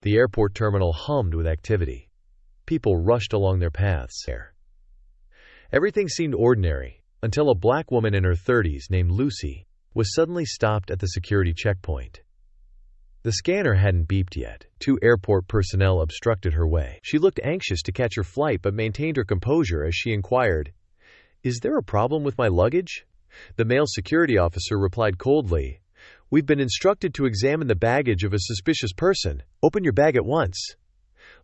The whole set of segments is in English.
The airport terminal hummed with activity. People rushed along their paths. Everything seemed ordinary, until a black woman in her 30s named Lucy was suddenly stopped at the security checkpoint. The scanner hadn't beeped yet. 2 airport personnel obstructed her way. She looked anxious to catch her flight but maintained her composure as she inquired, "Is there a problem with my luggage?" The male security officer replied coldly, "We've been instructed to examine the baggage of a suspicious person. Open your bag at once."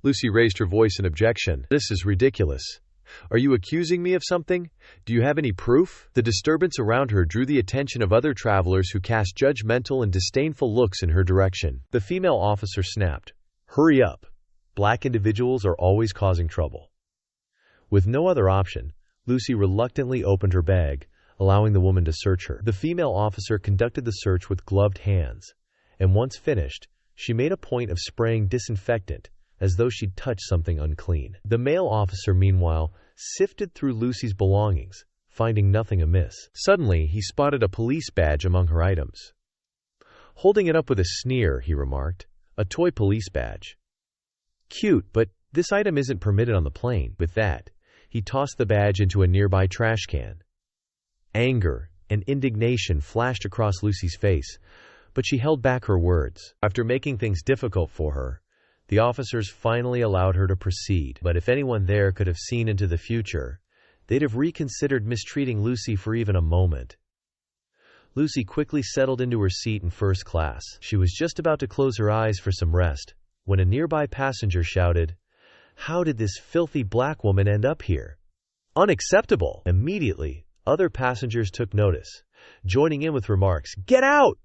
Lucy raised her voice in objection. "This is ridiculous. Are you accusing me of something? Do you have any proof?" The disturbance around her drew the attention of other travelers who cast judgmental and disdainful looks in her direction. The female officer snapped, "Hurry up. Black individuals are always causing trouble." With no other option, Lucy reluctantly opened her bag, allowing the woman to search her. The female officer conducted the search with gloved hands, and once finished, she made a point of spraying disinfectant as though she'd touched something unclean. The male officer, meanwhile, sifted through Lucy's belongings, finding nothing amiss. Suddenly, he spotted a police badge among her items. Holding it up with a sneer, he remarked, "A toy police badge. Cute, but this item isn't permitted on the plane." With that, he tossed the badge into a nearby trash can. Anger and indignation flashed across Lucy's face, but she held back her words. After making things difficult for her, the officers finally allowed her to proceed. But if anyone there could have seen into the future, they'd have reconsidered mistreating Lucy for even a moment. Lucy quickly settled into her seat in first class. She was just about to close her eyes for some rest when a nearby passenger shouted, "How did this filthy black woman end up here? Unacceptable!" Immediately, other passengers took notice, joining in with remarks, "Get out!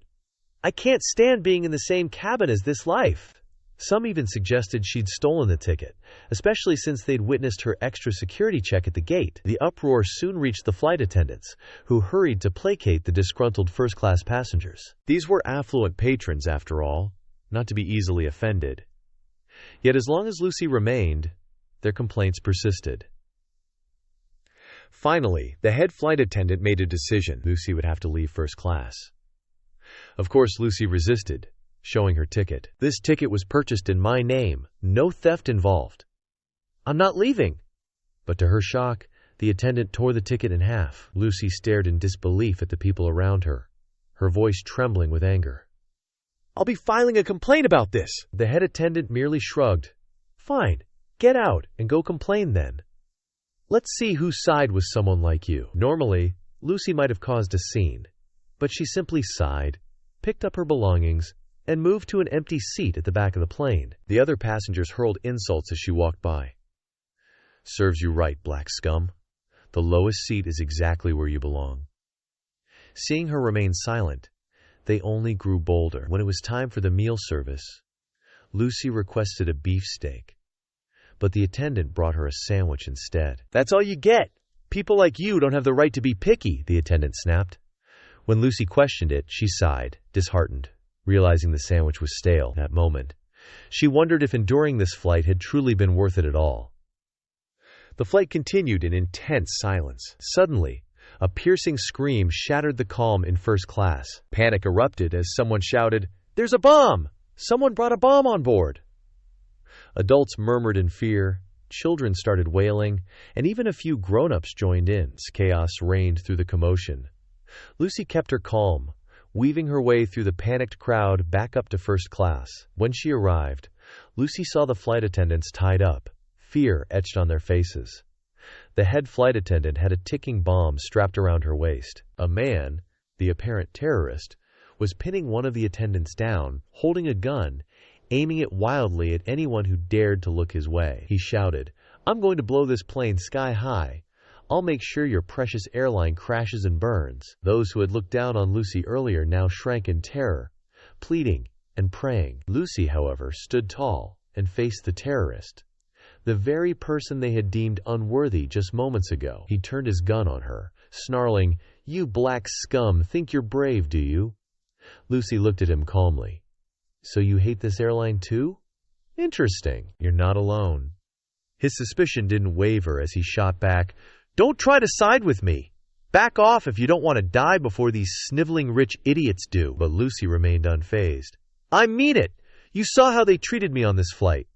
I can't stand being in the same cabin as this life." Some even suggested she'd stolen the ticket, especially since they'd witnessed her extra security check at the gate. The uproar soon reached the flight attendants, who hurried to placate the disgruntled first-class passengers. These were affluent patrons, after all, not to be easily offended. Yet as long as Lucy remained, their complaints persisted. Finally, the head flight attendant made a decision. Lucy would have to leave first class. Of course, Lucy resisted, showing her ticket. "This ticket was purchased in my name. No theft involved. I'm not leaving." But to her shock, the attendant tore the ticket in half. Lucy stared in disbelief at the people around her, her voice trembling with anger. "I'll be filing a complaint about this." The head attendant merely shrugged. "Fine, get out and go complain then. Let's see whose side was someone like you." Normally, Lucy might have caused a scene, but she simply sighed, picked up her belongings, and moved to an empty seat at the back of the plane. The other passengers hurled insults as she walked by. "Serves you right, black scum. The lowest seat is exactly where you belong." Seeing her remain silent, they only grew bolder. When it was time for the meal service, Lucy requested a beefsteak, but the attendant brought her a sandwich instead. "That's all you get. People like you don't have the right to be picky," the attendant snapped. When Lucy questioned it, she sighed, disheartened, realizing the sandwich was stale. That moment, she wondered if enduring this flight had truly been worth it at all. The flight continued in intense silence. Suddenly, a piercing scream shattered the calm in first class. Panic erupted as someone shouted, "There's a bomb! Someone brought a bomb on board!" Adults murmured in fear, children started wailing, and even a few grown-ups joined in. Chaos reigned through the commotion. Lucy kept her calm, weaving her way through the panicked crowd back up to first class. When she arrived, Lucy saw the flight attendants tied up, fear etched on their faces. The head flight attendant had a ticking bomb strapped around her waist. A man, the apparent terrorist, was pinning one of the attendants down, holding a gun, aiming it wildly at anyone who dared to look his way. He shouted, "I'm going to blow this plane sky high. I'll make sure your precious airline crashes and burns." Those who had looked down on Lucy earlier now shrank in terror, pleading and praying. Lucy, however, stood tall and faced the terrorist, the very person they had deemed unworthy just moments ago. He turned his gun on her, snarling, "You black scum, think you're brave, do you?" Lucy looked at him calmly. "So you hate this airline too? Interesting. You're not alone." His suspicion didn't waver as he shot back, "Don't try to side with me. Back off if you don't want to die before these sniveling rich idiots do." But Lucy remained unfazed. "I mean it. You saw how they treated me on this flight.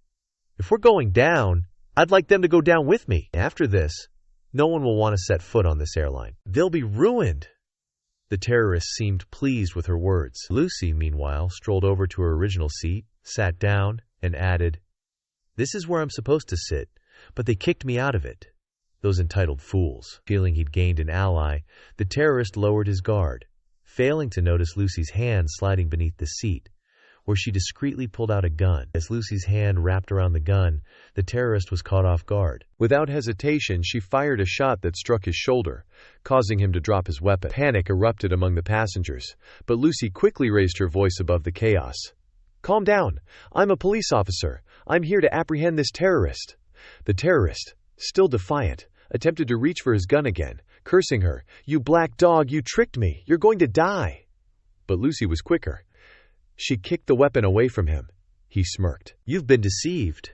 If we're going down, I'd like them to go down with me. After this, no one will want to set foot on this airline. They'll be ruined." The terrorist seemed pleased with her words. Lucy, meanwhile, strolled over to her original seat, sat down, and added, "This is where I'm supposed to sit, but they kicked me out of it. Those entitled fools." Feeling he'd gained an ally, the terrorist lowered his guard, failing to notice Lucy's hand sliding beneath the seat, where she discreetly pulled out a gun. As Lucy's hand wrapped around the gun, the terrorist was caught off guard. Without hesitation, she fired a shot that struck his shoulder, causing him to drop his weapon. Panic erupted among the passengers, but Lucy quickly raised her voice above the chaos. "Calm down. I'm a police officer. I'm here to apprehend this terrorist." The terrorist, still defiant, attempted to reach for his gun again, cursing her, "You black dog, you tricked me. You're going to die." But Lucy was quicker. She kicked the weapon away from him. He smirked. "You've been deceived."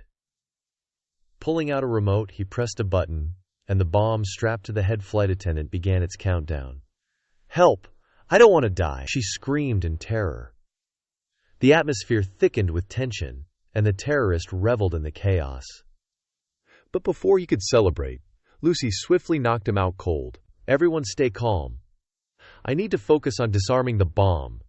Pulling out a remote, he pressed a button, and the bomb strapped to the head flight attendant began its countdown. "Help! I don't want to die!" she screamed in terror. The atmosphere thickened with tension, and the terrorist reveled in the chaos. But before he could celebrate, Lucy swiftly knocked him out cold. "Everyone stay calm. I need to focus on disarming the bomb,"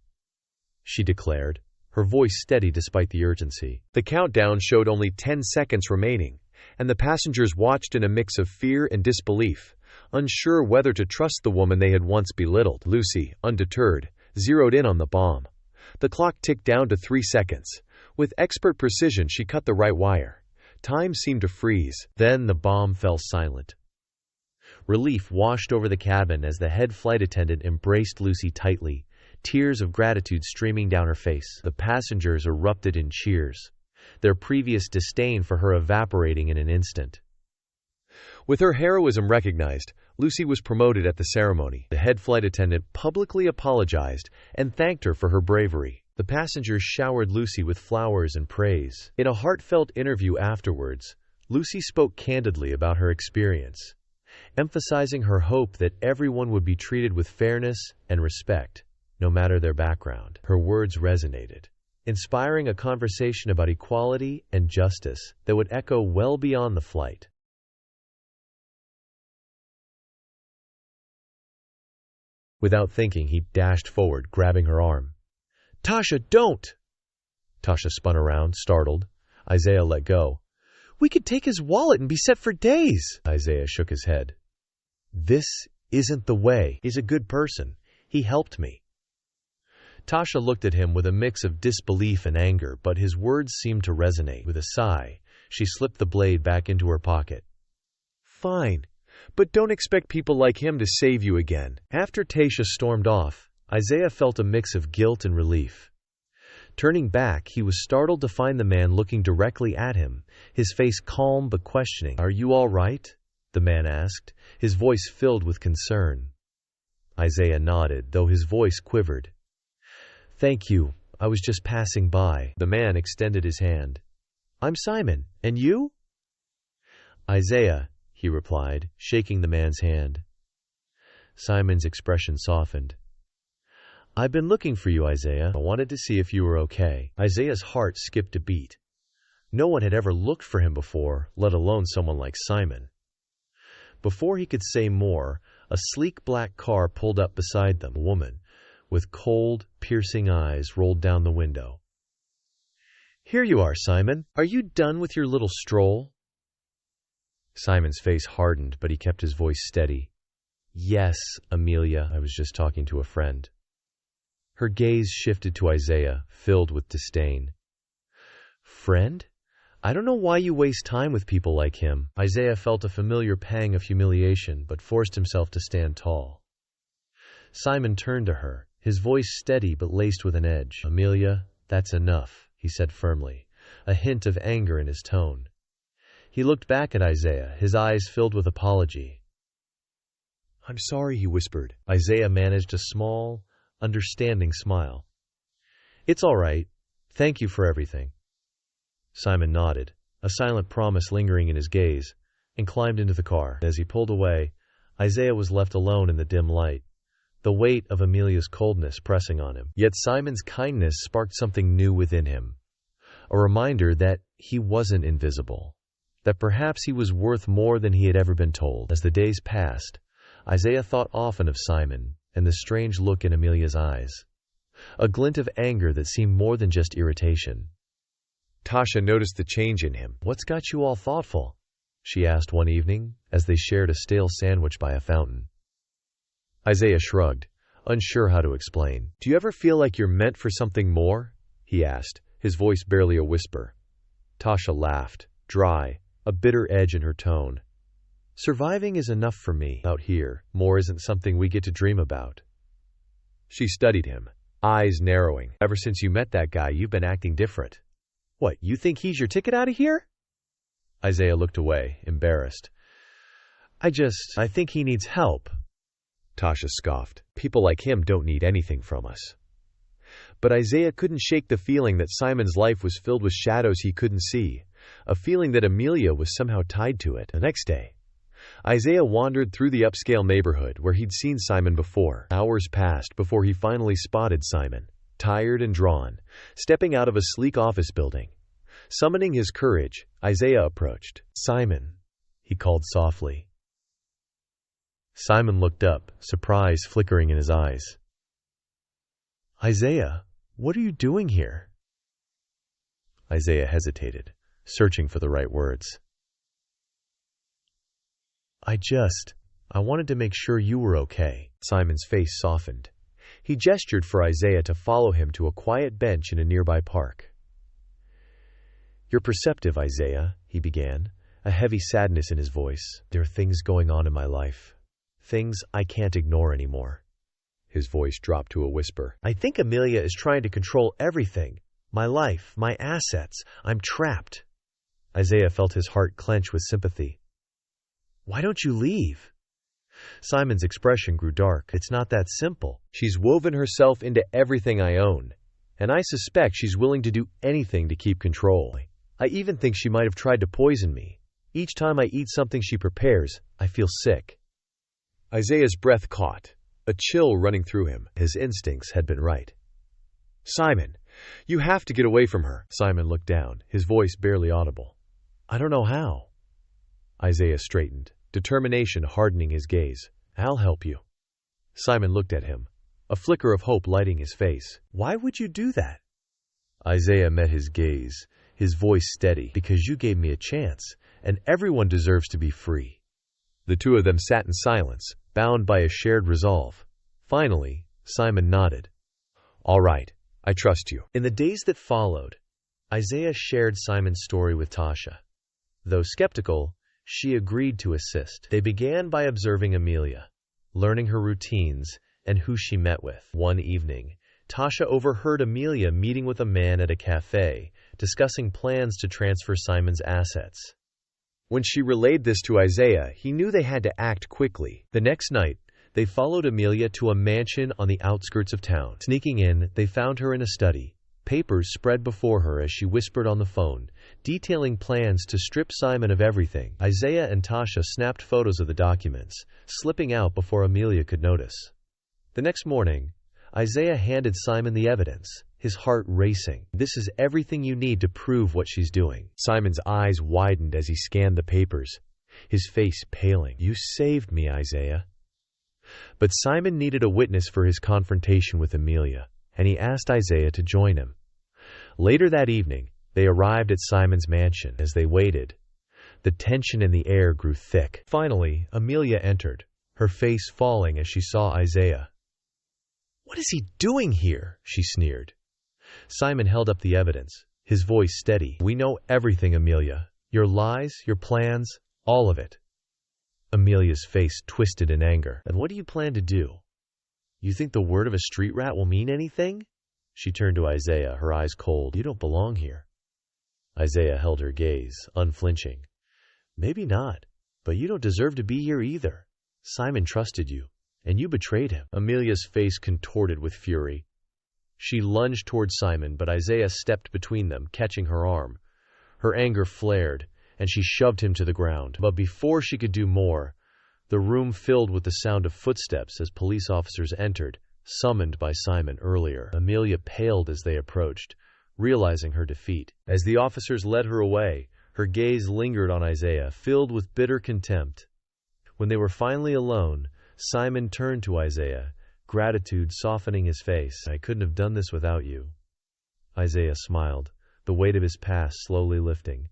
she declared, her voice steady despite the urgency. The countdown showed only 10 seconds remaining, and the passengers watched in a mix of fear and disbelief, unsure whether to trust the woman they had once belittled. Lucy, undeterred, zeroed in on the bomb. The clock ticked down to 3 seconds. With expert precision, she cut the right wire. Time seemed to freeze. Then the bomb fell silent. Relief washed over the cabin as the head flight attendant embraced Lucy tightly, tears of gratitude streaming down her face. The passengers erupted in cheers, their previous disdain for her evaporating in an instant. With her heroism recognized, Lucy was promoted at the ceremony. The head flight attendant publicly apologized and thanked her for her bravery. The passengers showered Lucy with flowers and praise. In a heartfelt interview afterwards, Lucy spoke candidly about her experience, emphasizing her hope that everyone would be treated with fairness and respect, no matter their background. Her words resonated, inspiring a conversation about equality and justice that would echo well beyond the flight. Without thinking, he dashed forward, grabbing her arm. "Tasha, don't!" Tasha spun around, startled. Isaiah let go. "We could take his wallet and be set for days." Isaiah shook his head. "This isn't the way. He's a good person. He helped me." Tasha looked at him with a mix of disbelief and anger, but his words seemed to resonate. With a sigh, she slipped the blade back into her pocket. "Fine, but don't expect people like him to save you again." After Tasha stormed off, Isaiah felt a mix of guilt and relief. Turning back, he was startled to find the man looking directly at him, his face calm but questioning. "Are you all right?" the man asked, his voice filled with concern. Isaiah nodded, though his voice quivered. "Thank you. I was just passing by." The man extended his hand. "I'm Simon. And you?" "Isaiah," he replied, shaking the man's hand. Simon's expression softened. "I've been looking for you, Isaiah. I wanted to see if you were okay." Isaiah's heart skipped a beat. No one had ever looked for him before, let alone someone like Simon. Before he could say more, a sleek black car pulled up beside them. A woman, with cold, piercing eyes, rolled down the window. "Here you are, Simon. Are you done with your little stroll?" Simon's face hardened, but he kept his voice steady. "Yes, Amelia, I was just talking to a friend." Her gaze shifted to Isaiah, filled with disdain. "Friend? I don't know why you waste time with people like him." Isaiah felt a familiar pang of humiliation, but forced himself to stand tall. Simon turned to her, his voice steady but laced with an edge. "Amelia, that's enough," he said firmly, a hint of anger in his tone. He looked back at Isaiah, his eyes filled with apology. "I'm sorry," he whispered. Isaiah managed a small, understanding smile. "It's all right. Thank you for everything." Simon nodded, a silent promise lingering in his gaze, and climbed into the car. As he pulled away, Isaiah was left alone in the dim light, the weight of Amelia's coldness pressing on him. Yet Simon's kindness sparked something new within him. a reminder that he wasn't invisible, that perhaps he was worth more than he had ever been told. As the days passed, Isaiah thought often of Simon and the strange look in Amelia's eyes, a glint of anger that seemed more than just irritation. Tasha noticed the change in him. "What's got you all thoughtful?" she asked one evening as they shared a stale sandwich by a fountain. Isaiah shrugged, unsure how to explain. "Do you ever feel like you're meant for something more?" he asked, his voice barely a whisper. Tasha laughed, dry, a bitter edge in her tone. "Surviving is enough for me out here. More isn't something we get to dream about." She studied him, eyes narrowing. "Ever since you met that guy, you've been acting different." "What, you think he's your ticket out of here?" Isaiah looked away, embarrassed. I think he needs help." Tasha scoffed. "People like him don't need anything from us." But Isaiah couldn't shake the feeling that Simon's life was filled with shadows he couldn't see, a feeling that Amelia was somehow tied to it. The next day, Isaiah wandered through the upscale neighborhood where he'd seen Simon before. Hours passed before he finally spotted Simon, tired and drawn, stepping out of a sleek office building. Summoning his courage, Isaiah approached. "Simon," he called softly. Simon looked up, surprise flickering in his eyes. "Isaiah, what are you doing here?" Isaiah hesitated, searching for the right words. I wanted to make sure you were okay." Simon's face softened. He gestured for Isaiah to follow him to a quiet bench in a nearby park. "You're perceptive, Isaiah," he began, a heavy sadness in his voice. "There are things going on in my life. Things I can't ignore anymore." His voice dropped to a whisper. "I think Amelia is trying to control everything. My life, my assets. I'm trapped." Isaiah felt his heart clench with sympathy. "Why don't you leave?" Simon's expression grew dark. "It's not that simple. She's woven herself into everything I own, and I suspect she's willing to do anything to keep control. I even think she might have tried to poison me. Each time I eat something she prepares, I feel sick." Isaiah's breath caught, a chill running through him. His instincts had been right. "Simon, you have to get away from her." Simon looked down, his voice barely audible. "I don't know how." Isaiah straightened, determination hardening his gaze. "I'll help you." Simon looked at him, a flicker of hope lighting his face. "Why would you do that?" Isaiah met his gaze, his voice steady. "Because you gave me a chance, and everyone deserves to be free." The two of them sat in silence, bound by a shared resolve. Finally, Simon nodded. "All right, I trust you." In the days that followed, Isaiah shared Simon's story with Tasha. Though skeptical, she agreed to assist. They began by observing Amelia, learning her routines and who she met with. One evening, Tasha overheard Amelia meeting with a man at a cafe, discussing plans to transfer Simon's assets. When she relayed this to Isaiah, he knew they had to act quickly. The next night, they followed Amelia to a mansion on the outskirts of town. Sneaking in, they found her in a study, papers spread before her as she whispered on the phone, detailing plans to strip Simon of everything. Isaiah and Tasha snapped photos of the documents, slipping out before Amelia could notice. The next morning, Isaiah handed Simon the evidence, his heart racing. "This is everything you need to prove what she's doing." Simon's eyes widened as he scanned the papers, his face paling. "You saved me, Isaiah." But Simon needed a witness for his confrontation with Amelia, and he asked Isaiah to join him. Later that evening, they arrived at Simon's mansion. As they waited, the tension in the air grew thick. Finally, Amelia entered, her face falling as she saw Isaiah. "What is he doing here?" she sneered. Simon held up the evidence, his voice steady. "We know everything, Amelia. Your lies, your plans, all of it." Amelia's face twisted in anger. "And what do you plan to do? You think the word of a street rat will mean anything?" She turned to Isaiah, her eyes cold. "You don't belong here." Isaiah held her gaze, unflinching. "Maybe not, but you don't deserve to be here either. Simon trusted you, and you betrayed him." Amelia's face contorted with fury. She lunged toward Simon, but Isaiah stepped between them, catching her arm. Her anger flared, and she shoved him to the ground. But before she could do more, the room filled with the sound of footsteps as police officers entered, summoned by Simon earlier. Amelia paled as they approached, realizing her defeat. As the officers led her away, her gaze lingered on Isaiah, filled with bitter contempt. When they were finally alone, Simon turned to Isaiah, gratitude softening his face. "I couldn't have done this without you." Isaiah smiled, the weight of his past slowly lifting.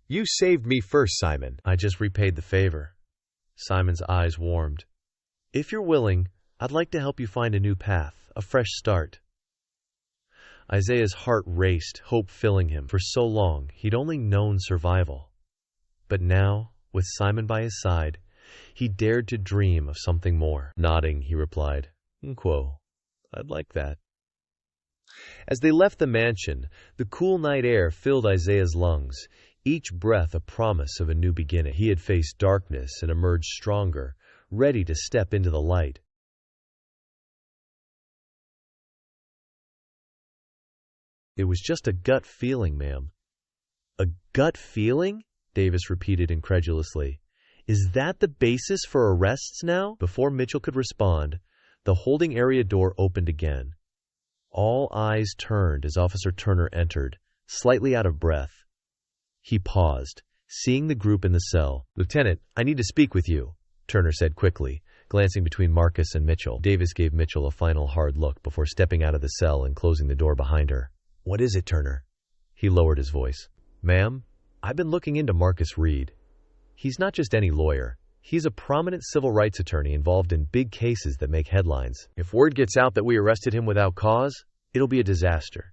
"You saved me first, Simon. I just repaid the favor." Simon's eyes warmed. "If you're willing, I'd like to help you find a new path, a fresh start." Isaiah's heart raced, hope filling him. For so long, he'd only known survival. But now, with Simon by his side, he dared to dream of something more. Nodding, he replied, "N'quo, I'd like that." As they left the mansion, the cool night air filled Isaiah's lungs, each breath a promise of a new beginning. He had faced darkness and emerged stronger, ready to step into the light. "It was just a gut feeling, ma'am." "A gut feeling?" Davis repeated incredulously. "Is that the basis for arrests now?" Before Mitchell could respond, the holding area door opened again. All eyes turned as Officer Turner entered, slightly out of breath. He paused, seeing the group in the cell. "Lieutenant, I need to speak with you," Turner said quickly, glancing between Marcus and Mitchell. Davis gave Mitchell a final hard look before stepping out of the cell and closing the door behind her. "What is it, Turner?" He lowered his voice. "Ma'am, I've been looking into Marcus Reed. He's not just any lawyer. He's a prominent civil rights attorney involved in big cases that make headlines. If word gets out that we arrested him without cause, it'll be a disaster."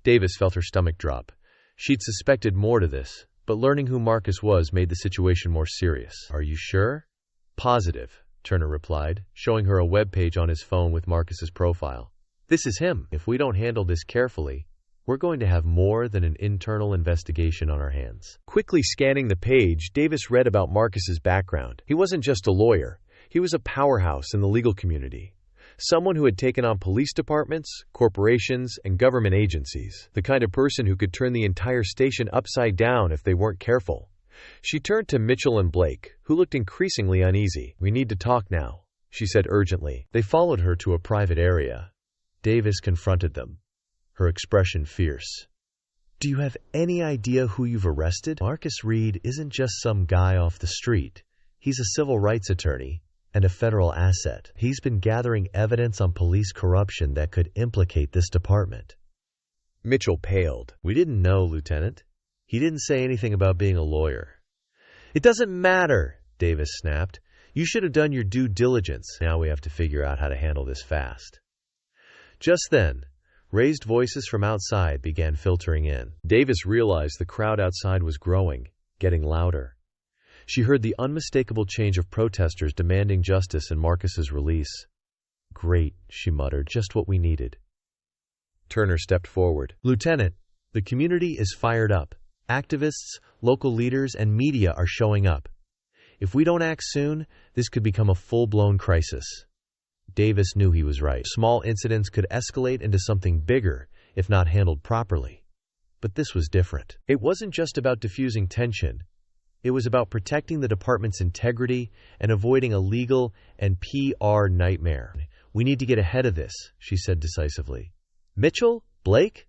Davis felt her stomach drop. She'd suspected more to this, but learning who Marcus was made the situation more serious. "Are you sure?" "Positive," Turner replied, showing her a web page on his phone with Marcus's profile. "This is him. If we don't handle this carefully, we're going to have more than an internal investigation on our hands." Quickly scanning the page, Davis read about Marcus's background. He wasn't just a lawyer. He was a powerhouse in the legal community. Someone who had taken on police departments, corporations, and government agencies. The kind of person who could turn the entire station upside down if they weren't careful. She turned to Mitchell and Blake, who looked increasingly uneasy. "We need to talk now," she said urgently. They followed her to a private area. Davis confronted them, her expression fierce. "Do you have any idea who you've arrested? Marcus Reed isn't just some guy off the street. He's a civil rights attorney and a federal asset. He's been gathering evidence on police corruption that could implicate this department." Mitchell paled. "We didn't know, Lieutenant. He didn't say anything about being a lawyer." "It doesn't matter," Davis snapped. "You should have done your due diligence. Now we have to figure out how to handle this fast." Just then, raised voices from outside began filtering in. Davis realized the crowd outside was growing, getting louder. She heard the unmistakable change of protesters demanding justice and Marcus's release. "Great," she muttered, "just what we needed." Turner stepped forward. "Lieutenant, the community is fired up. Activists, local leaders, and media are showing up. If we don't act soon, this could become a full-blown crisis." Davis knew he was right. Small incidents could escalate into something bigger if not handled properly. But this was different. It wasn't just about diffusing tension. It was about protecting the department's integrity and avoiding a legal and PR nightmare. "We need to get ahead of this," she said decisively. "Mitchell? Blake?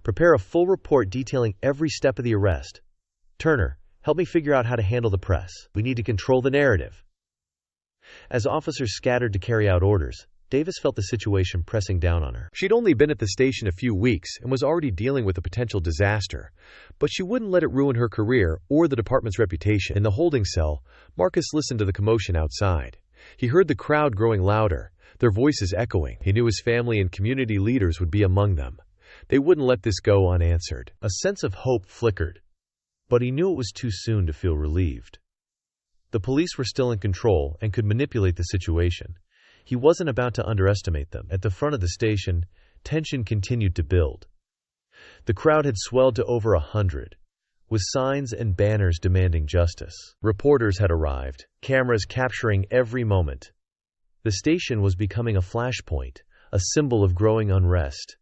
Prepare a full report detailing every step of the arrest. Turner, help me figure out how to handle the press. We need to control the narrative." As officers scattered to carry out orders, Davis felt the situation pressing down on her. She'd only been at the station a few weeks and was already dealing with a potential disaster, but she wouldn't let it ruin her career or the department's reputation. In the holding cell, Marcus listened to the commotion outside. He heard the crowd growing louder, their voices echoing. He knew his family and community leaders would be among them. They wouldn't let this go unanswered. A sense of hope flickered, but he knew it was too soon to feel relieved. The police were still in control and could manipulate the situation. He wasn't about to underestimate them. At the front of the station, tension continued to build. The crowd had swelled to over 100, with signs and banners demanding justice. Reporters had arrived, cameras capturing every moment. The station was becoming a flashpoint, a symbol of growing unrest.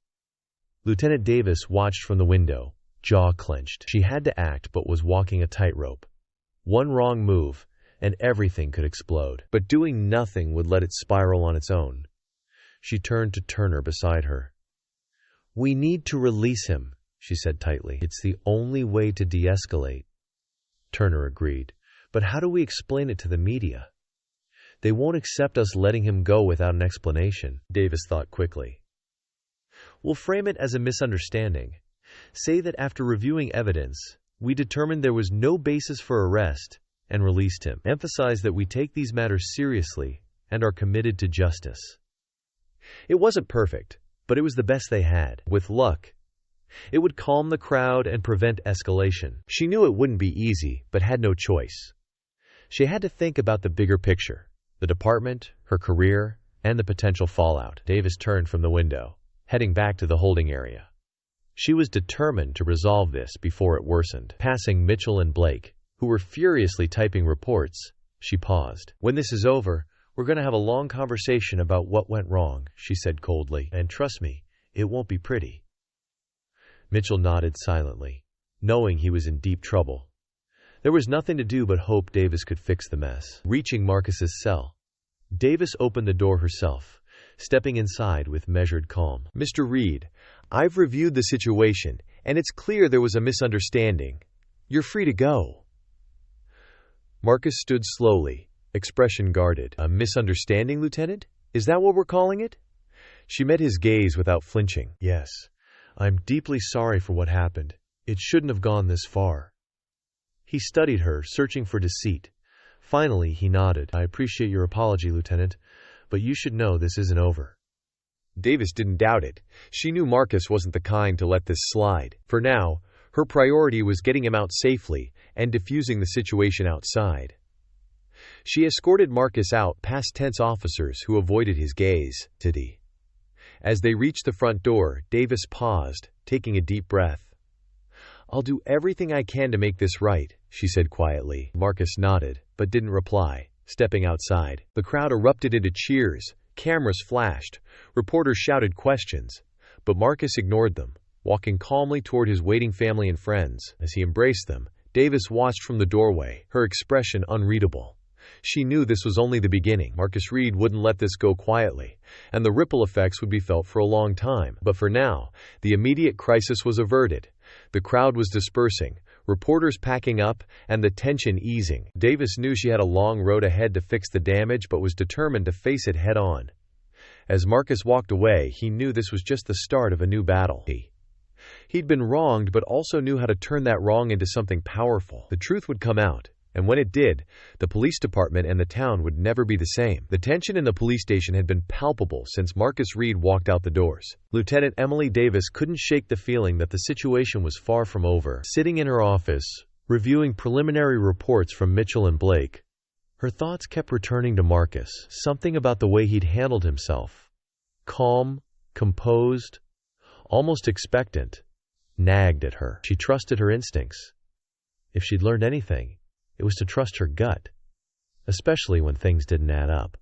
Lieutenant Davis watched from the window, jaw clenched. She had to act but was walking a tightrope. One wrong move, and everything could explode. But doing nothing would let it spiral on its own. She turned to Turner beside her. "We need to release him," she said tightly. "It's the only way to de-escalate." Turner agreed. "But how do we explain it to the media? They won't accept us letting him go without an explanation." Davis thought quickly. "We'll frame it as a misunderstanding. Say that after reviewing evidence, we determined there was no basis for arrest and released him. Emphasize that we take these matters seriously and are committed to justice." It wasn't perfect, but it was the best they had. With luck, it would calm the crowd and prevent escalation. She knew it wouldn't be easy, but had no choice. She had to think about the bigger picture: the department, her career, and the potential fallout. Davis turned from the window, heading back to the holding area. She was determined to resolve this before it worsened. Passing Mitchell and Blake, who were furiously typing reports, she paused. "When this is over, we're going to have a long conversation about what went wrong," she said coldly. "And trust me, it won't be pretty." Mitchell nodded silently, knowing he was in deep trouble. There was nothing to do but hope Davis could fix the mess. Reaching Marcus's cell, Davis opened the door herself, stepping inside with measured calm. "Mr. Reed, I've reviewed the situation, and it's clear there was a misunderstanding. You're free to go." Marcus stood slowly, expression guarded. "A misunderstanding, Lieutenant? Is that what we're calling it?" She met his gaze without flinching. "Yes, I'm deeply sorry for what happened. It shouldn't have gone this far." He studied her, searching for deceit. Finally, he nodded. "I appreciate your apology, Lieutenant, but you should know this isn't over." Davis didn't doubt it. She knew Marcus wasn't the kind to let this slide. For now, her priority was getting him out safely and diffusing the situation outside. She escorted Marcus out past tense officers who avoided his gaze. As they reached the front door, Davis paused, taking a deep breath. "I'll do everything I can to make this right," she said quietly. Marcus nodded, but didn't reply, stepping outside. The crowd erupted into cheers. Cameras flashed. Reporters shouted questions. But Marcus ignored them, walking calmly toward his waiting family and friends. As he embraced them, Davis watched from the doorway, her expression unreadable. She knew this was only the beginning. Marcus Reed wouldn't let this go quietly, and the ripple effects would be felt for a long time. But for now, the immediate crisis was averted. The crowd was dispersing, reporters packing up, and the tension easing. Davis knew she had a long road ahead to fix the damage, but was determined to face it head-on. As Marcus walked away, he knew this was just the start of a new battle. He'd been wronged, but also knew how to turn that wrong into something powerful. The truth would come out, and when it did, the police department and the town would never be the same. The tension in the police station had been palpable since Marcus Reed walked out the doors. Lieutenant Emily Davis couldn't shake the feeling that the situation was far from over. Sitting in her office, reviewing preliminary reports from Mitchell and Blake, her thoughts kept returning to Marcus. Something about the way he'd handled himself, calm, composed, almost expectant, nagged at her. She trusted her instincts. If she'd learned anything, it was to trust her gut, especially when things didn't add up.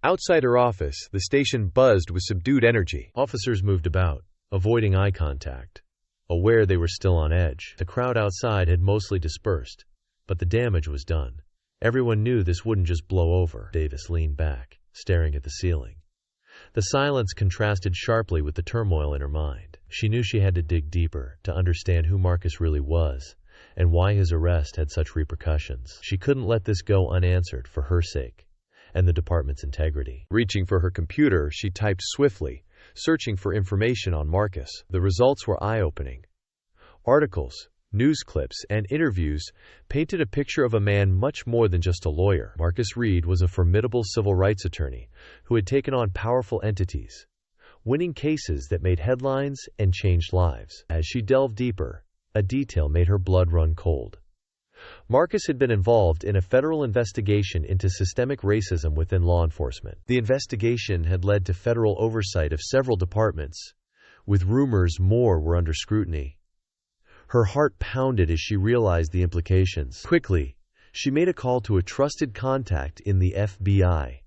Outside her office, the station buzzed with subdued energy. Officers moved about, avoiding eye contact, aware they were still on edge. The crowd outside had mostly dispersed, but the damage was done. Everyone knew this wouldn't just blow over. Davis leaned back, staring at the ceiling. The silence contrasted sharply with the turmoil in her mind. She knew she had to dig deeper to understand who Marcus really was and why his arrest had such repercussions. She couldn't let this go unanswered for her sake and the department's integrity. Reaching for her computer, she typed swiftly, searching for information on Marcus. The results were eye-opening. Articles, news clips, and interviews painted a picture of a man much more than just a lawyer. Marcus Reed was a formidable civil rights attorney who had taken on powerful entities, winning cases that made headlines and changed lives. As she delved deeper, a detail made her blood run cold. Marcus had been involved in a federal investigation into systemic racism within law enforcement. The investigation had led to federal oversight of several departments, with rumors more were under scrutiny. Her heart pounded as she realized the implications. Quickly, she made a call to a trusted contact in the FBI,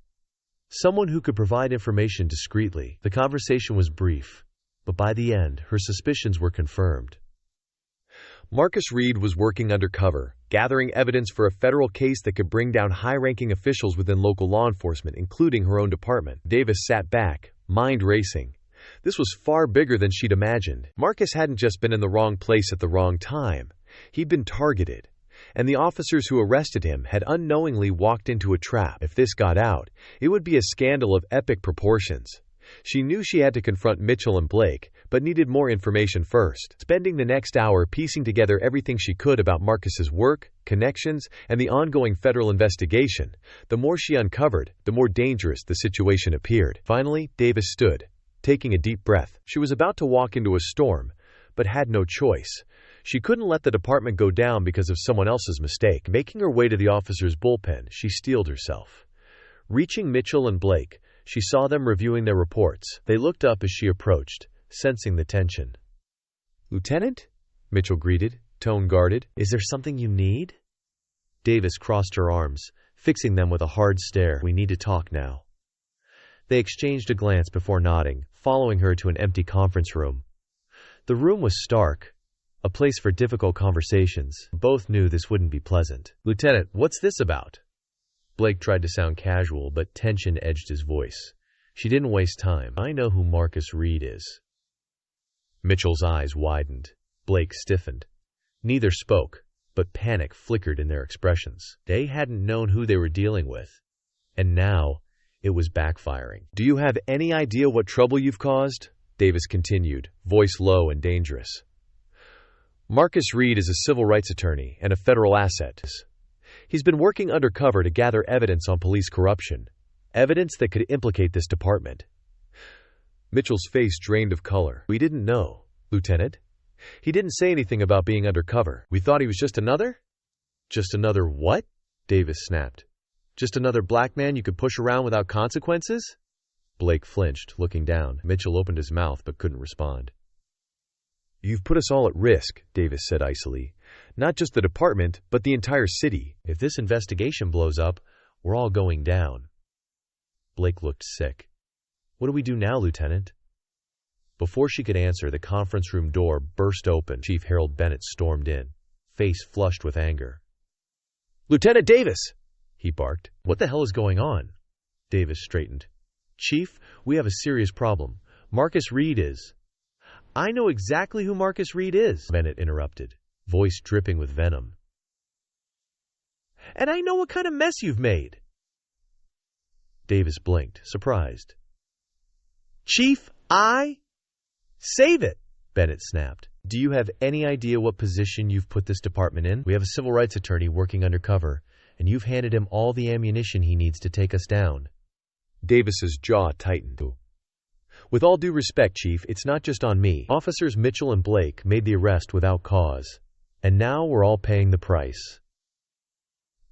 someone who could provide information discreetly. The conversation was brief, but by the end, her suspicions were confirmed. Marcus Reed was working undercover, gathering evidence for a federal case that could bring down high-ranking officials within local law enforcement, including her own department. Davis sat back, mind racing. This was far bigger than she'd imagined. Marcus hadn't just been in the wrong place at the wrong time. He'd been targeted, and the officers who arrested him had unknowingly walked into a trap. If this got out, it would be a scandal of epic proportions. She knew she had to confront Mitchell and Blake, but needed more information first. Spending the next hour piecing together everything she could about Marcus's work, connections, and the ongoing federal investigation, the more she uncovered, the more dangerous the situation appeared. Finally, Davis stood, taking a deep breath. She was about to walk into a storm, but had no choice. She couldn't let the department go down because of someone else's mistake. Making her way to the officer's bullpen, she steeled herself. Reaching Mitchell and Blake, she saw them reviewing their reports. They looked up as she approached, sensing the tension. "Lieutenant?" Mitchell greeted, tone guarded. "Is there something you need?" Davis crossed her arms, fixing them with a hard stare. "We need to talk now." They exchanged a glance before nodding, following her to an empty conference room. The room was stark, a place for difficult conversations. Both knew this wouldn't be pleasant. "Lieutenant, what's this about?" Blake tried to sound casual, but tension edged his voice. She didn't waste time. "I know who Marcus Reed is." Mitchell's eyes widened. Blake stiffened. Neither spoke, but panic flickered in their expressions. They hadn't known who they were dealing with, and now it was backfiring. "Do you have any idea what trouble you've caused?" Davis continued, voice low and dangerous. "Marcus Reed is a civil rights attorney and a federal asset. He's been working undercover to gather evidence on police corruption, evidence that could implicate this department." Mitchell's face drained of color. "We didn't know, Lieutenant. He didn't say anything about being undercover. We thought he was just another—" "Just another what?" Davis snapped. "Just another black man you could push around without consequences?" Blake flinched, looking down. Mitchell opened his mouth but couldn't respond. "You've put us all at risk," Davis said icily. "Not just the department, but the entire city. If this investigation blows up, we're all going down." Blake looked sick. "What do we do now, Lieutenant?" Before she could answer, the conference room door burst open. Chief Harold Bennett stormed in, face flushed with anger. "Lieutenant Davis!" he barked. "What the hell is going on?" Davis straightened. "Chief, we have a serious problem. Marcus Reed is—" "I know exactly who Marcus Reed is," Bennett interrupted, voice dripping with venom. "And I know what kind of mess you've made." Davis blinked, surprised. "Chief, Save it!" Bennett snapped. "Do you have any idea what position you've put this department in? We have a civil rights attorney working undercover, and you've handed him all the ammunition he needs to take us down." Davis's jaw tightened. "With all due respect, Chief, it's not just on me. Officers Mitchell and Blake made the arrest without cause, and now we're all paying the price."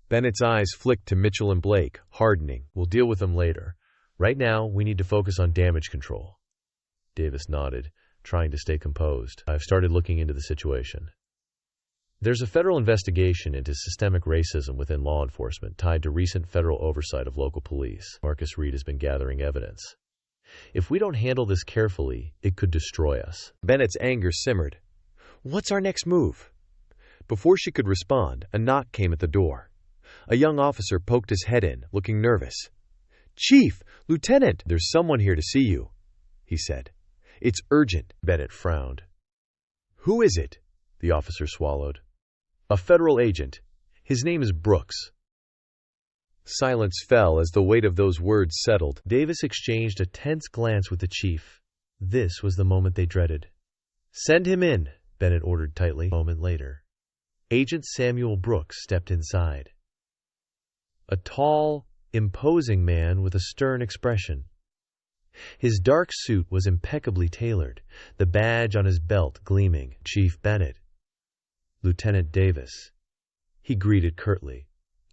Bennett's eyes flicked to Mitchell and Blake, hardening. "We'll deal with them later. Right now, we need to focus on damage control." Davis nodded, trying to stay composed. "I've started looking into the situation. There's a federal investigation into systemic racism within law enforcement tied to recent federal oversight of local police. Marcus Reed has been gathering evidence. If we don't handle this carefully, it could destroy us." Bennett's anger simmered. "What's our next move?" Before she could respond, a knock came at the door. A young officer poked his head in, looking nervous. "Chief! Lieutenant! There's someone here to see you," he said. "It's urgent." Bennett frowned. "Who is it?" The officer swallowed. "A federal agent. His name is Brooks." Silence fell as the weight of those words settled. Davis exchanged a tense glance with the chief. This was the moment they dreaded. "Send him in," Bennett ordered tightly. A moment later, Agent Samuel Brooks stepped inside. A tall, imposing man with a stern expression. His dark suit was impeccably tailored, the badge on his belt gleaming. "Chief Bennett." "Lieutenant Davis," he greeted curtly,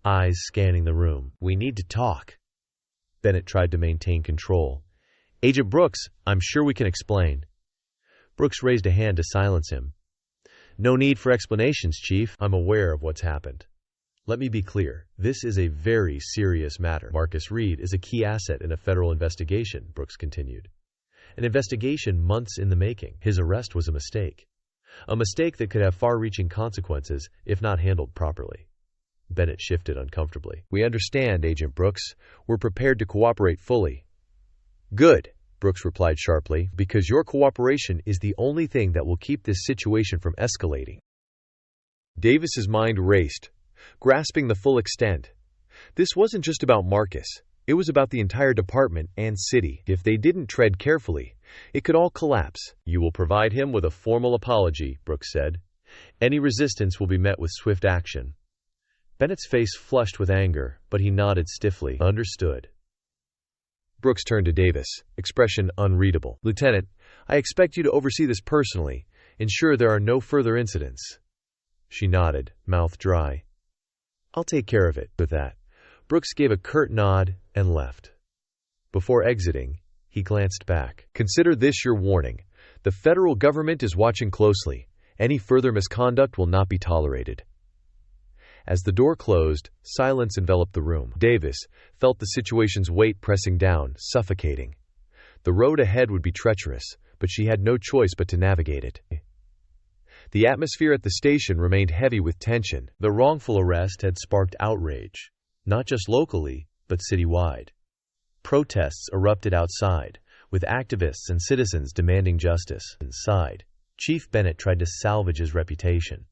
eyes scanning the room. "We need to talk." Bennett tried to maintain control. "Agent Brooks, I'm sure we can explain." Brooks raised a hand to silence him. "No need for explanations, Chief. I'm aware of what's happened. Let me be clear. This is a very serious matter. Marcus Reed is a key asset in a federal investigation," Brooks continued. "An investigation months in the making. His arrest was a mistake. A mistake that could have far-reaching consequences if not handled properly." Bennett shifted uncomfortably. "We understand, Agent Brooks. We're prepared to cooperate fully." "Good," Brooks replied sharply, because your cooperation is the only thing that will keep this situation from escalating. Davis's mind raced, grasping the full extent. This wasn't just about Marcus. It was about the entire department and city. If they didn't tread carefully, it could all collapse. You will provide him with a formal apology, Brooks said. Any resistance will be met with swift action. Bennett's face flushed with anger, but he nodded stiffly. Understood. Brooks turned to Davis, expression unreadable. Lieutenant, I expect you to oversee this personally. Ensure there are no further incidents. She nodded, mouth dry. I'll take care of it. With that, Brooks gave a curt nod and left. Before exiting, he glanced back. Consider this your warning. The federal government is watching closely. Any further misconduct will not be tolerated. As the door closed, silence enveloped the room. Davis felt the situation's weight pressing down, suffocating. The road ahead would be treacherous, but she had no choice but to navigate it. The atmosphere at the station remained heavy with tension. The wrongful arrest had sparked outrage, not just locally, but citywide. Protests erupted outside, with activists and citizens demanding justice. Inside, Chief Bennett tried to salvage his reputation.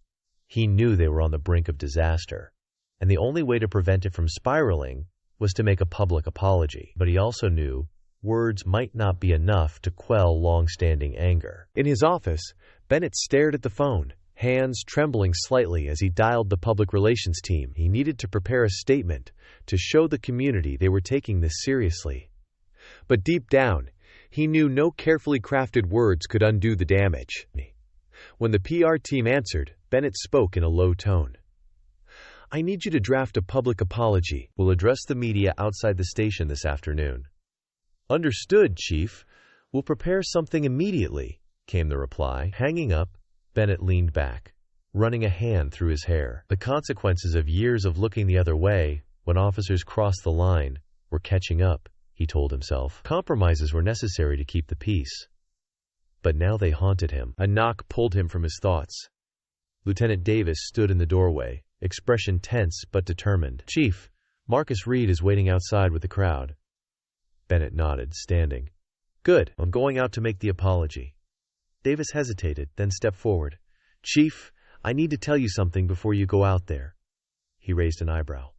He knew they were on the brink of disaster, and the only way to prevent it from spiraling was to make a public apology. But he also knew words might not be enough to quell long-standing anger. In his office, Bennett stared at the phone, hands trembling slightly as he dialed the public relations team. He needed to prepare a statement to show the community they were taking this seriously. But deep down, he knew no carefully crafted words could undo the damage. When the PR team answered, Bennett spoke in a low tone. I need you to draft a public apology. We'll address the media outside the station this afternoon. Understood, Chief. We'll prepare something immediately, came the reply. Hanging up, Bennett leaned back, running a hand through his hair. The consequences of years of looking the other way, when officers crossed the line, were catching up, he told himself. Compromises were necessary to keep the peace. But now they haunted him. A knock pulled him from his thoughts. Lieutenant Davis stood in the doorway, expression tense but determined. Chief, Marcus Reed is waiting outside with the crowd. Bennett nodded, standing. Good. I'm going out to make the apology. Davis hesitated, then stepped forward. Chief, I need to tell you something before you go out there. He raised an eyebrow.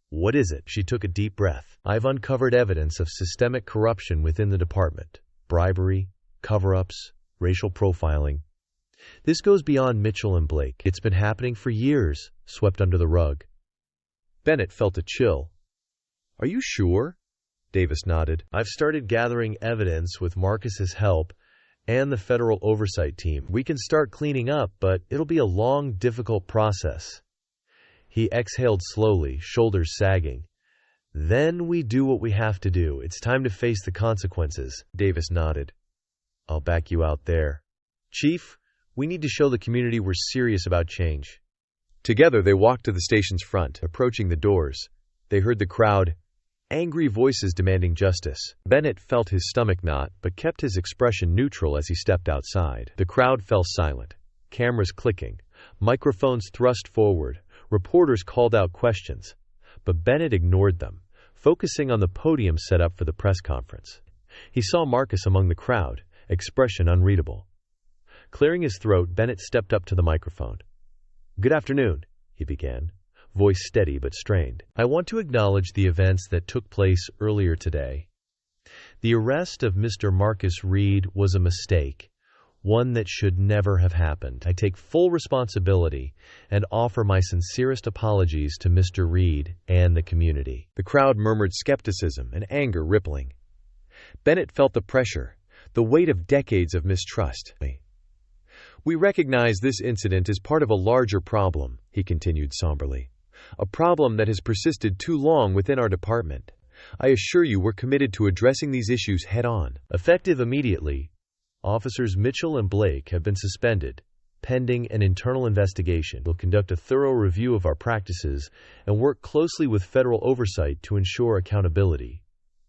What is it? She took a deep breath. I've uncovered evidence of systemic corruption within the department. Bribery, cover-ups, racial profiling. This goes beyond Mitchell and Blake. It's been happening for years, swept under the rug. Bennett felt a chill. Are you sure? Davis nodded. I've started gathering evidence with Marcus's help and the federal oversight team. We can start cleaning up, but it'll be a long, difficult process. He exhaled slowly, shoulders sagging. Then we do what we have to do. It's time to face the consequences. Davis nodded. I'll back you out there. Chief, we need to show the community we're serious about change. Together they walked to the station's front. Approaching the doors, they heard the crowd, angry voices demanding justice. Bennett felt his stomach knot, but kept his expression neutral as he stepped outside. The crowd fell silent, cameras clicking, microphones thrust forward, reporters called out questions. But Bennett ignored them, focusing on the podium set up for the press conference. He saw Marcus among the crowd, expression unreadable. Clearing his throat, Bennett stepped up to the microphone. Good afternoon, he began, voice steady but strained. I want to acknowledge the events that took place earlier today. The arrest of Mr. Marcus Reed was a mistake, one that should never have happened. I take full responsibility and offer my sincerest apologies to Mr. Reed and the community. The crowd murmured skepticism and anger rippling. Bennett felt the pressure, the weight of decades of mistrust. We recognize this incident is part of a larger problem, he continued somberly. A problem that has persisted too long within our department. I assure you we're committed to addressing these issues head-on. Effective immediately, Officers Mitchell and Blake have been suspended, pending an internal investigation. We'll conduct a thorough review of our practices and work closely with federal oversight to ensure accountability.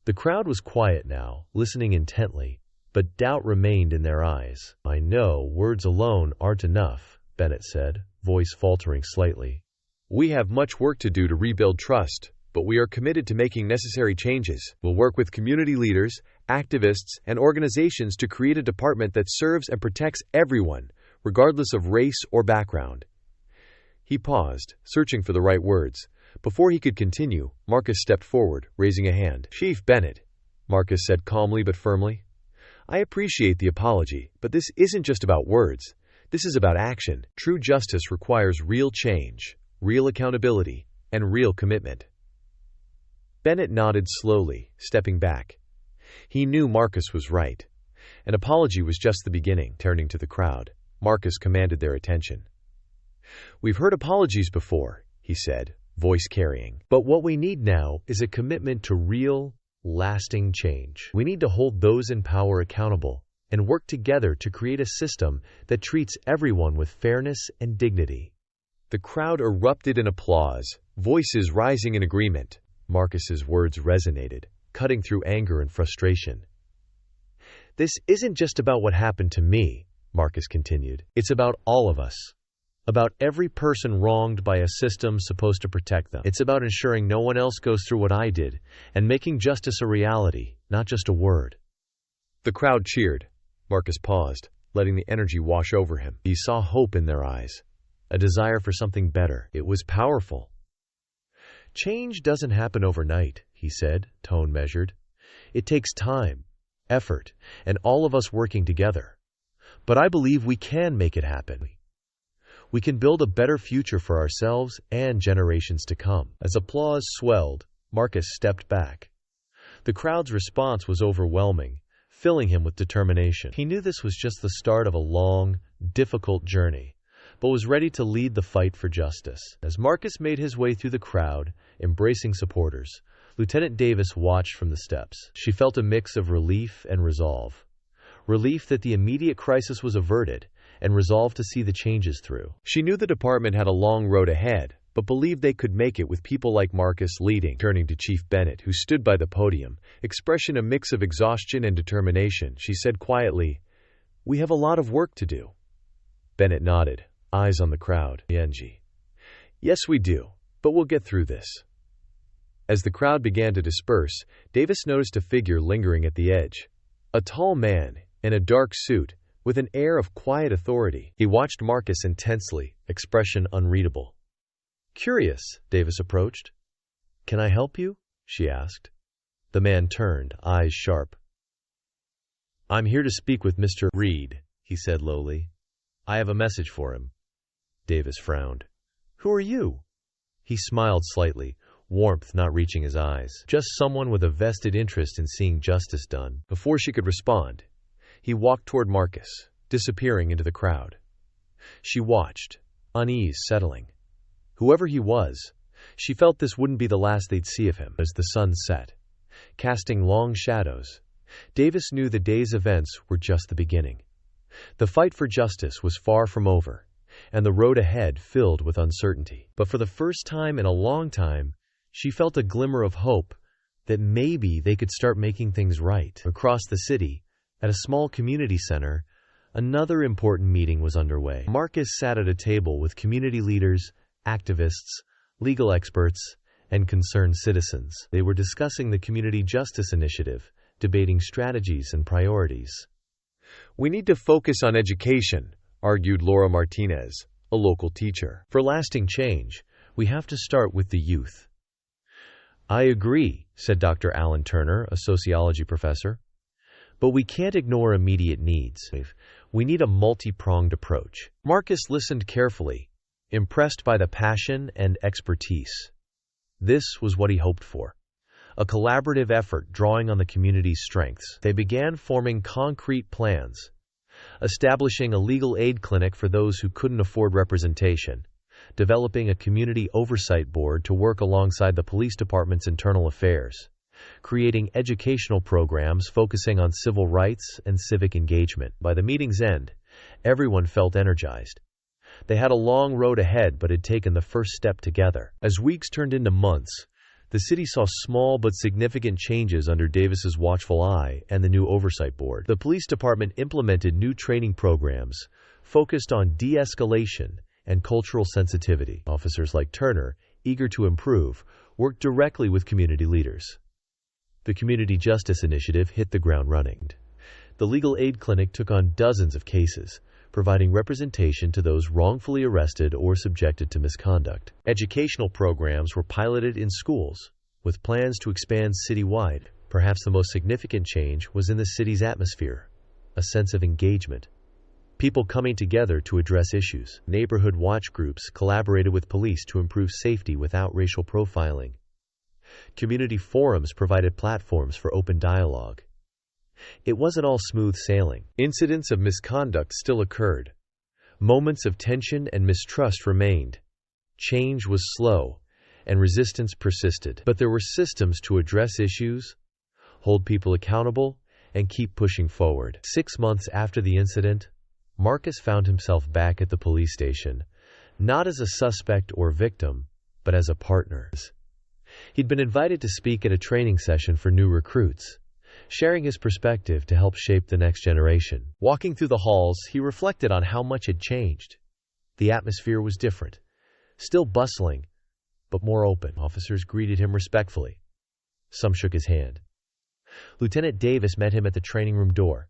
The crowd was quiet now, listening intently, but doubt remained in their eyes. I know words alone aren't enough, Bennett said, voice faltering slightly. We have much work to do to rebuild trust, but we are committed to making necessary changes. We'll work with community leaders, activists, and organizations to create a department that serves and protects everyone, regardless of race or background. He paused, searching for the right words. Before he could continue, Marcus stepped forward, raising a hand. "Chief Bennett," Marcus said calmly but firmly, "I appreciate the apology, but this isn't just about words. This is about action. True justice requires real change, real accountability, and real commitment." Bennett nodded slowly, stepping back. He knew Marcus was right. An apology was just the beginning. Turning to the crowd, Marcus commanded their attention. "We've heard apologies before," he said, voice carrying. "But what we need now is a commitment to real, lasting change. We need to hold those in power accountable and work together to create a system that treats everyone with fairness and dignity." The crowd erupted in applause, voices rising in agreement. Marcus's words resonated, cutting through anger and frustration. "This isn't just about what happened to me," Marcus continued. "It's about all of us. About every person wronged by a system supposed to protect them. It's about ensuring no one else goes through what I did and making justice a reality, not just a word." The crowd cheered. Marcus paused, letting the energy wash over him. He saw hope in their eyes, a desire for something better. It was powerful. "Change doesn't happen overnight," he said, tone measured. "It takes time, effort, and all of us working together. But I believe we can make it happen. We can build a better future for ourselves and generations to come." As applause swelled, Marcus stepped back. The crowd's response was overwhelming, filling him with determination. He knew this was just the start of a long, difficult journey, but was ready to lead the fight for justice. As Marcus made his way through the crowd, embracing supporters, Lieutenant Davis watched from the steps. She felt a mix of relief and resolve. Relief that the immediate crisis was averted, and resolve to see the changes through. She knew the department had a long road ahead, but believed they could make it with people like Marcus leading. Turning to Chief Bennett, who stood by the podium, expression a mix of exhaustion and determination, she said quietly, "We have a lot of work to do." Bennett nodded, eyes on the crowd. "Yenji. Yes, we do, but we'll get through this." As the crowd began to disperse, Davis noticed a figure lingering at the edge. A tall man, in a dark suit, with an air of quiet authority. He watched Marcus intensely, expression unreadable. Curious, Davis approached. "Can I help you?" she asked. The man turned, eyes sharp. "I'm here to speak with Mr. Reed," he said lowly. "I have a message for him." Davis frowned. "Who are you?" He smiled slightly, warmth not reaching his eyes. "Just someone with a vested interest in seeing justice done." Before she could respond, he walked toward Marcus, disappearing into the crowd. She watched, unease settling. Whoever he was, she felt this wouldn't be the last they'd see of him. As the sun set, casting long shadows, Davis knew the day's events were just the beginning. The fight for justice was far from over, and the road ahead filled with uncertainty. But for the first time in a long time, she felt a glimmer of hope that maybe they could start making things right. Across the city, at a small community center, another important meeting was underway. Marcus sat at a table with community leaders, activists, legal experts, and concerned citizens. They were discussing the Community Justice Initiative, debating strategies and priorities. "We need to focus on education," argued Laura Martinez, a local teacher. "For lasting change, we have to start with the youth." "I agree," said Dr. Alan Turner, a sociology professor. "But we can't ignore immediate needs. We need a multi-pronged approach." Marcus listened carefully, impressed by the passion and expertise. This was what he hoped for. A collaborative effort drawing on the community's strengths. They began forming concrete plans, establishing a legal aid clinic for those who couldn't afford representation, developing a community oversight board to work alongside the police department's internal affairs, creating educational programs focusing on civil rights and civic engagement. By the meeting's end, everyone felt energized. They had a long road ahead but had taken the first step together. As weeks turned into months, the city saw small but significant changes under Davis's watchful eye and the new oversight board. The police department implemented new training programs focused on de-escalation and cultural sensitivity. Officers like Turner, eager to improve, worked directly with community leaders. The Community Justice Initiative hit the ground running. The legal aid clinic took on dozens of cases, providing representation to those wrongfully arrested or subjected to misconduct. Educational programs were piloted in schools, with plans to expand citywide. Perhaps the most significant change was in the city's atmosphere, a sense of engagement. People coming together to address issues. Neighborhood watch groups collaborated with police to improve safety without racial profiling. Community forums provided platforms for open dialogue. It wasn't all smooth sailing. Incidents of misconduct still occurred. Moments of tension and mistrust remained. Change was slow, and resistance persisted. But there were systems to address issues, hold people accountable, and keep pushing forward. 6 months after the incident, Marcus found himself back at the police station, not as a suspect or victim, but as a partner. He'd been invited to speak at a training session for new recruits, sharing his perspective to help shape the next generation. Walking through the halls, he reflected on how much had changed. The atmosphere was different, still bustling, but more open. Officers greeted him respectfully. Some shook his hand. Lieutenant Davis met him at the training room door.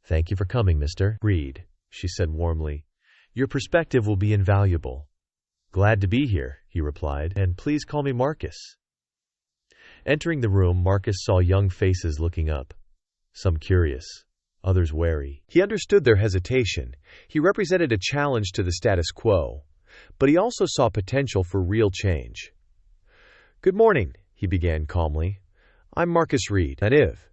"Thank you for coming, Mr. Reed," she said warmly. "Your perspective will be invaluable." "Glad to be here," he replied, "and please call me Marcus." Entering the room, Marcus saw young faces looking up, some curious, others wary. He understood their hesitation. He represented a challenge to the status quo, but he also saw potential for real change. "Good morning," he began calmly. "I'm Marcus Reed, native.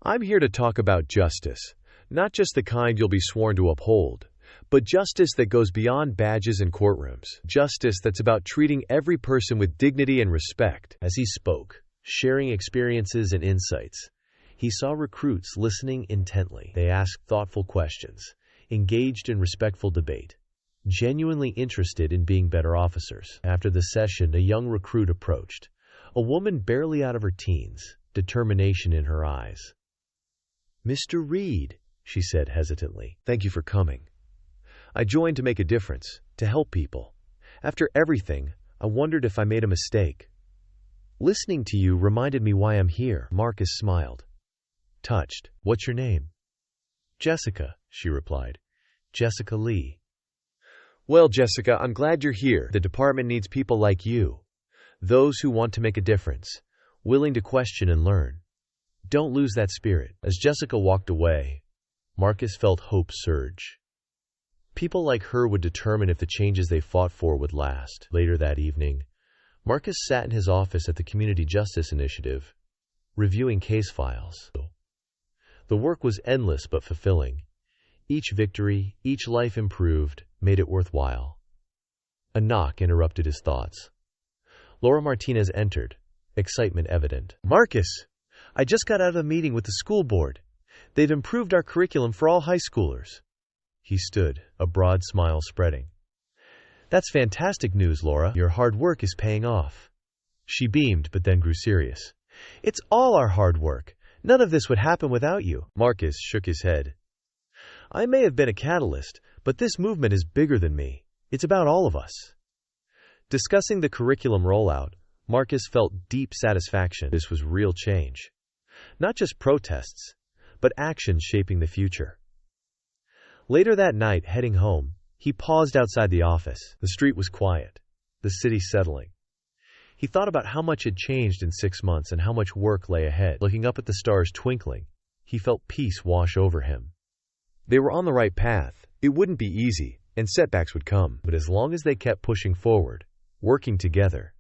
I'm here to talk about justice, not just the kind you'll be sworn to uphold, but justice that goes beyond badges and courtrooms. Justice that's about treating every person with dignity and respect." As he spoke, sharing experiences and insights, he saw recruits listening intently. They asked thoughtful questions, engaged in respectful debate, genuinely interested in being better officers. After the session, a young recruit approached, a woman barely out of her teens, determination in her eyes. "Mr. Reed," she said hesitantly, "thank you for coming. I joined to make a difference, to help people. After everything, I wondered if I made a mistake. Listening to you reminded me why I'm here." Marcus smiled, touched. "What's your name?" "Jessica," she replied. "Jessica Lee." "Well, Jessica, I'm glad you're here. The department needs people like you. Those who want to make a difference, willing to question and learn. Don't lose that spirit." As Jessica walked away, Marcus felt hope surge. People like her would determine if the changes they fought for would last. Later that evening, Marcus sat in his office at the Community Justice Initiative, reviewing case files. The work was endless but fulfilling. Each victory, each life improved, made it worthwhile. A knock interrupted his thoughts. Laura Martinez entered, excitement evident. "Marcus, I just got out of a meeting with the school board. They've improved our curriculum for all high schoolers." He stood, a broad smile spreading. "That's fantastic news, Laura. Your hard work is paying off." She beamed, but then grew serious. "It's all our hard work. None of this would happen without you." Marcus shook his head. "I may have been a catalyst, but this movement is bigger than me. It's about all of us." Discussing the curriculum rollout, Marcus felt deep satisfaction. This was real change. Not just protests, but actions shaping the future. Later that night, heading home, he paused outside the office. The street was quiet, the city settling. He thought about how much had changed in 6 months and how much work lay ahead. Looking up at the stars twinkling, he felt peace wash over him. They were on the right path. It wouldn't be easy, and setbacks would come. But as long as they kept pushing forward, working together,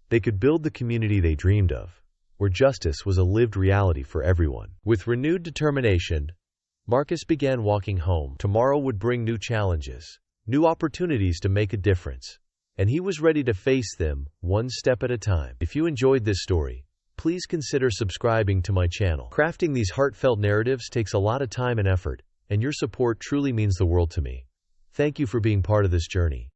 they could build the community they dreamed of, where justice was a lived reality for everyone. With renewed determination, Marcus began walking home. Tomorrow would bring new challenges, new opportunities to make a difference, and he was ready to face them one step at a time. If you enjoyed this story, please consider subscribing to my channel. Crafting these heartfelt narratives takes a lot of time and effort, and your support truly means the world to me. Thank you for being part of this journey.